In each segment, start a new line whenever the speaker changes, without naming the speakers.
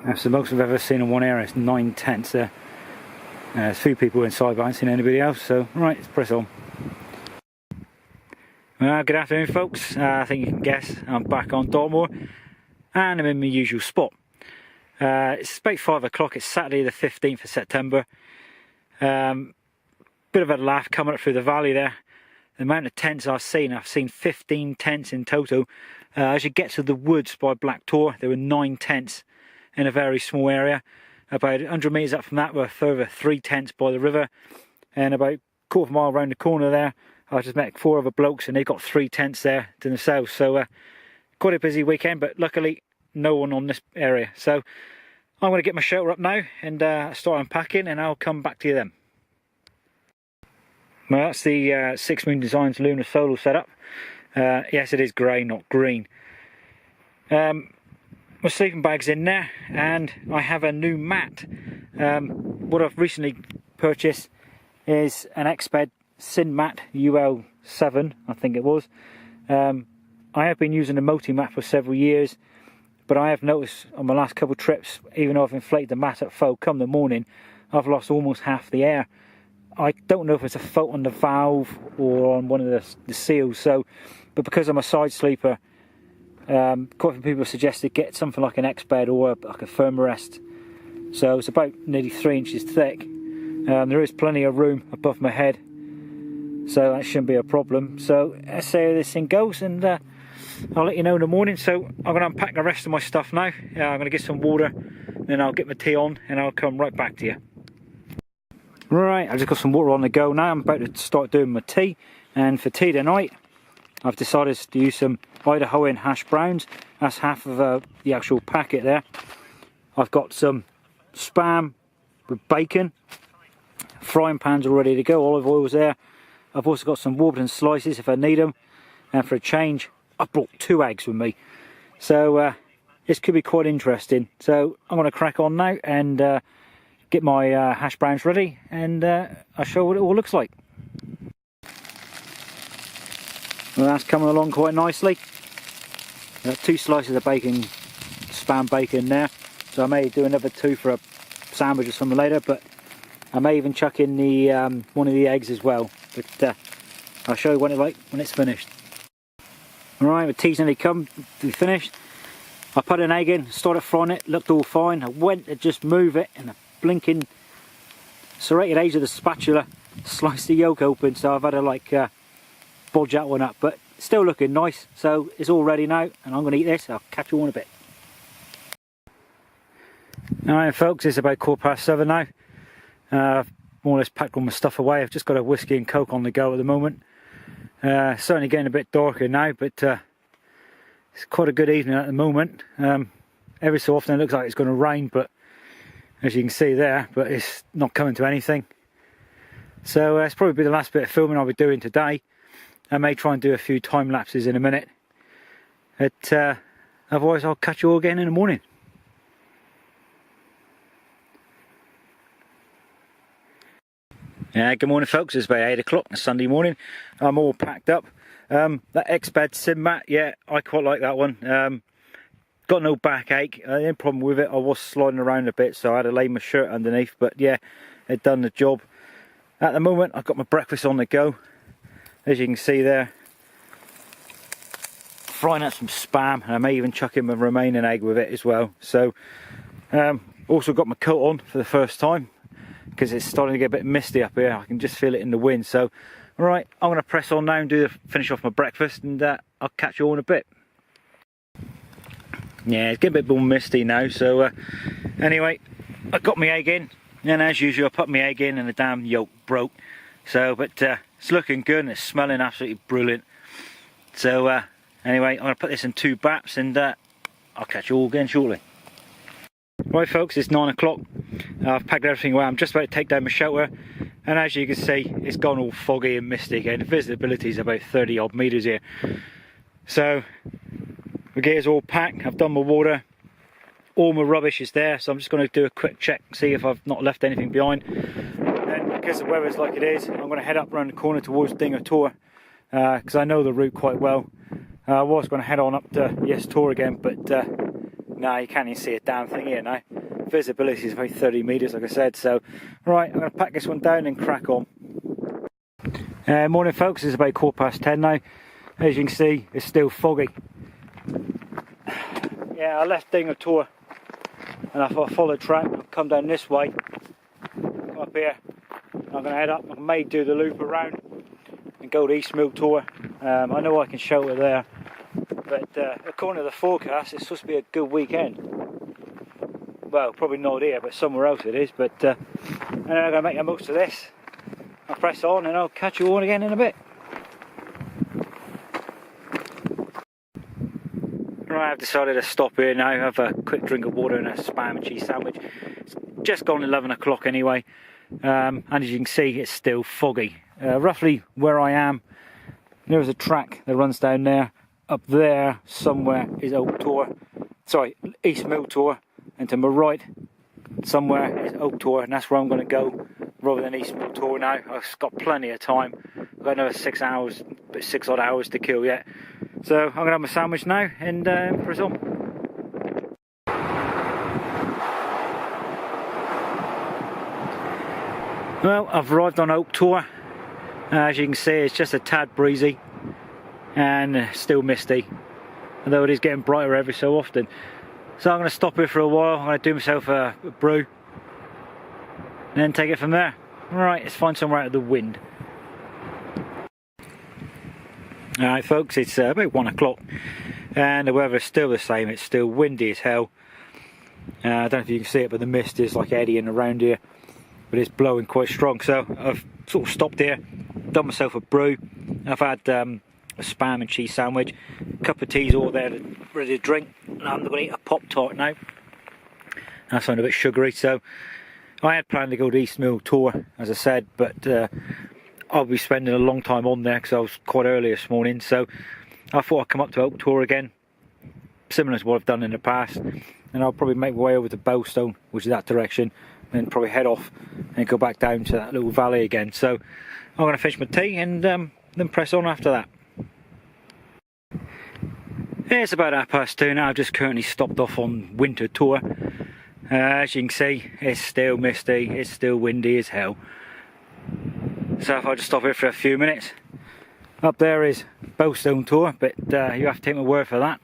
That's the most I've ever seen in one area. It's 9 tents there. There's a few people inside, but I haven't seen anybody else, so right, let's press on. Good afternoon folks, I think you can guess I'm back on Dartmoor and I'm in my usual spot. It's about 5 o'clock, it's Saturday the 15th of September. Bit of a laugh coming up through the valley there. The amount of tents I've seen 15 tents in total. As you get to the woods by Black Tor, there were 9 tents in a very small area. About 100 metres up from that were further 3 tents by the river, and about a quarter of a mile around the corner there I just met 4 other blokes and they got 3 tents there to themselves. So quite a busy weekend, but luckily no one on this area. So I'm going to get my shelter up now and start unpacking, and I'll come back to you then. Well, that's the 6 Moon Designs lunar solar setup. Yes, it is grey, not green. My sleeping bag's in there, and I have a new mat. What I've recently purchased is an Exped Sin Mat UL7, I think it was. I have been using a multi mat for several years, but I have noticed on my last couple of trips, even though I've inflated the mat at full, come the morning, I've lost almost half the air. I don't know if it's a fault on the valve or on one of the seals. But because I'm a side sleeper, quite a few people suggested get something like an Exped or like a Firmarest. So it's about nearly 3 inches thick. There is plenty of room above my head, so that shouldn't be a problem. So let's see how this thing goes, and I'll let you know in the morning. So I'm going to unpack the rest of my stuff now. I'm going to get some water, then I'll get my tea on and I'll come right back to you. Right, I've just got some water on the go now. I'm about to start doing my tea, and for tea tonight I've decided to use some Idahoan hash browns. That's half of the actual packet there. I've got some spam with bacon. Frying pans are ready to go, olive oil's there. I've also got some Warburton slices if I need them. And for a change, I brought 2 eggs with me. So this could be quite interesting. So I'm going to crack on now and get my hash browns ready, and I'll show you what it all looks like. Well, that's coming along quite nicely. Got 2 slices of bacon, spam bacon there. So I may do another 2 for a sandwich or something later, but I may even chuck in the one of the eggs as well. But I'll show you what it's like when it's finished. Alright, the tea's nearly come to be finished. I put an egg in, started frying it, looked all fine. I went to just move it, and the blinking serrated edge of the spatula sliced the yolk open, so I've had to bodge that one up, but still looking nice. So it's all ready now, and I'm going to eat this. I'll catch you all in a bit. Alright folks, it's about 7:15 now. I've more or less packed all my stuff away. I've just got a whiskey and coke on the go at the moment. Certainly getting a bit darker now, but it's quite a good evening at the moment. Every so often it looks like it's going to rain, but as you can see there, but it's not coming to anything. So it's probably be the last bit of filming I'll be doing today. I may try and do a few time lapses in a minute, but otherwise I'll catch you all again in the morning. Good morning folks, it's about 8 o'clock on Sunday morning. I'm all packed up. That Exped Sim Mat, yeah, I quite like that one. Got no backache. The only problem with it, I was sliding around a bit, so I had to lay my shirt underneath, but yeah, it done the job. At the moment I've got my breakfast on the go, as you can see there. Frying up some spam, and I may even chuck in my remaining egg with it as well. So also got my coat on for the first time, because it's starting to get a bit misty up here. I can just feel it in the wind. So alright, I'm going to press on now and finish off my breakfast, and I'll catch you all in a bit. Yeah, it's getting a bit more misty now, so anyway, I got my egg in, and as usual I put my egg in and the damn yolk broke. So, but it's looking good and it's smelling absolutely brilliant. So anyway, I'm going to put this in 2 baps, and I'll catch you all again shortly. Right folks, it's 9 o'clock. I've packed everything away. I'm just about to take down my shelter, and as you can see, it's gone all foggy and misty again. The visibility is about 30 odd metres here. So the gear's all packed. I've done my water, all my rubbish is there, so I'm just going to do a quick check, see if I've not left anything behind. And because the weather's like it is, I'm going to head up around the corner towards Dinger Tor, because I know the route quite well. I was going to head on up to Yes Tor again, but No, you can't even see a damn thing here now. Visibility is about 30 metres, like I said. So, right, I'm going to pack this one down and crack on. Morning, folks. It's about 10:15 now. As you can see, it's still foggy. Yeah, I left doing a tour, and I thought I'd follow the track. I'll come down this way, come up here. I'm going to head up. I may do the loop around and go to East Mill Tour. I know I can shelter there, but according to the forecast, it's supposed to be a good weekend. Well, probably not here, but somewhere else it is. But anyway, I'm going to make the most of this. I'll press on and I'll catch you all again in a bit. Right, I've decided to stop here now, have a quick drink of water and a spam and cheese sandwich. It's just gone 11 o'clock anyway, and as you can see, it's still foggy. Roughly where I am, there is a track that runs down there. Up there somewhere is East Mill Tour, and to my right somewhere is Oak Tour, and that's where I'm going to go rather than East Mill Tour now. I've got plenty of time. I've got another 6 hours, but 6 odd hours to kill yet. So I'm going to have my sandwich now and press on. Well, I've arrived on Oak Tour. As you can see, it's just a tad breezy and still misty, although it is getting brighter every so often. So I'm going to stop here for a while. I'm going to do myself a brew and then take it from there. Right, let's find somewhere out of the wind. Alright folks, it's about 1 o'clock and the weather is still the same. It's still windy as hell. I don't know if you can see it, but the mist is like eddying around here, but it's blowing quite strong. So I've sort of stopped here, done myself a brew. I've had a spam and cheese sandwich, a cup of tea's all there ready to drink, and I'm going to eat a Pop-Tart now. That sounded a bit sugary. So I had planned to go to East Mill Tour, as I said, but I'll be spending a long time on there because I was quite early this morning. So I thought I'd come up to Oak Tour again, similar to what I've done in the past, and I'll probably make my way over to Bowstone, which is that direction, and then probably head off and go back down to that little valley again. So I'm going to finish my tea and then press on after that. It's about 2:30 now. I've just currently stopped off on winter tour. As you can see, it's still misty, it's still windy as hell. So if I just stop here for a few minutes. Up there is Bowstone Tour, but you have to take my word for that.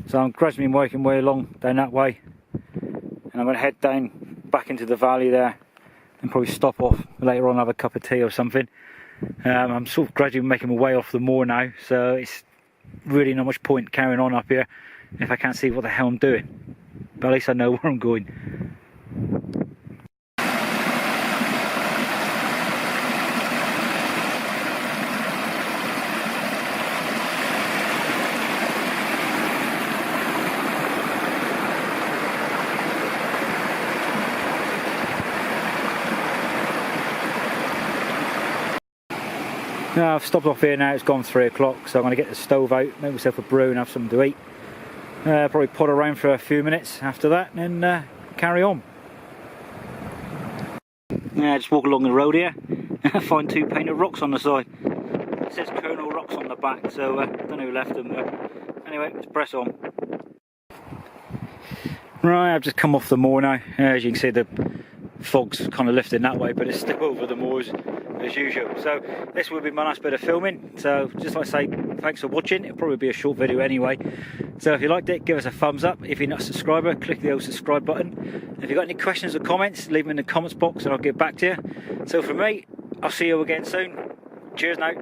So I'm gradually working my way along down that way, and I'm going to head down back into the valley there and probably stop off later on, have a cup of tea or something. I'm sort of gradually making my way off the moor now, so it's really not much point carrying on up here if I can't see what the hell I'm doing. But at least I know where I'm going. Now I've stopped off here now, it's gone 3 o'clock, so I'm going to get the stove out, make myself a brew and have something to eat. Probably pot around for a few minutes after that and then carry on. Yeah, just walk along the road here and I find 2 painted rocks on the side. It says Colonel Rocks on the back, so I don't know who left them there. Anyway, let's press on. Right, I've just come off the moor now. As you can see, the fog's kind of lifting that way, but it's still over the moors as usual. So this will be my last bit of filming. So just like to say thanks for watching. It'll probably be a short video anyway. So if you liked it, give us a thumbs up. If you're not a subscriber, click the old subscribe button. If you've got any questions or comments, leave them in the comments box and I'll get back to you. So from me, I'll see you again soon. Cheers now.